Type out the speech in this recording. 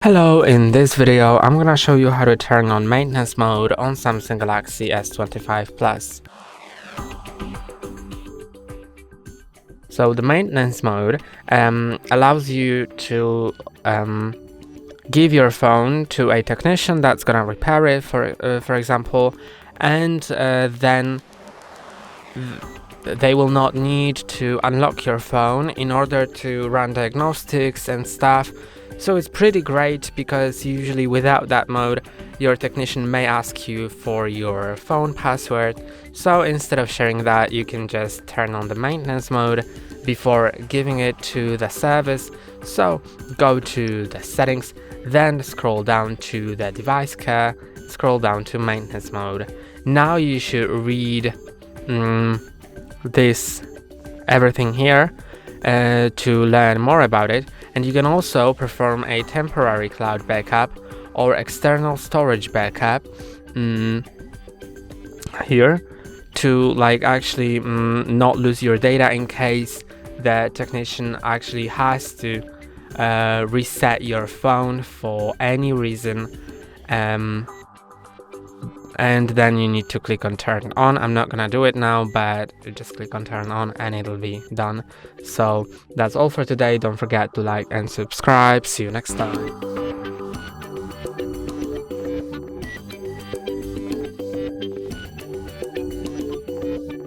Hello, in this video I'm gonna show you how to turn on maintenance mode on Samsung Galaxy S25 Plus. So the maintenance mode allows you to give your phone to a technician that's gonna repair it, for example, and then they will not need to unlock your phone in order to run diagnostics and stuff. So it's pretty great because usually without that mode your technician may ask you for your phone password. So instead of sharing that, you can just turn on the maintenance mode before giving it to the service. So go to the settings, then scroll down to the device care, scroll down to maintenance mode. Now you should read this everything here to learn more about it, and you can also perform a temporary cloud backup or external storage backup here to actually not lose your data in case the technician actually has to reset your phone for any reason, and then you need to click on turn on. I'm not gonna do it now, but you just click on turn on and it'll be done. So that's all for today. Don't forget to like and subscribe. See you next time.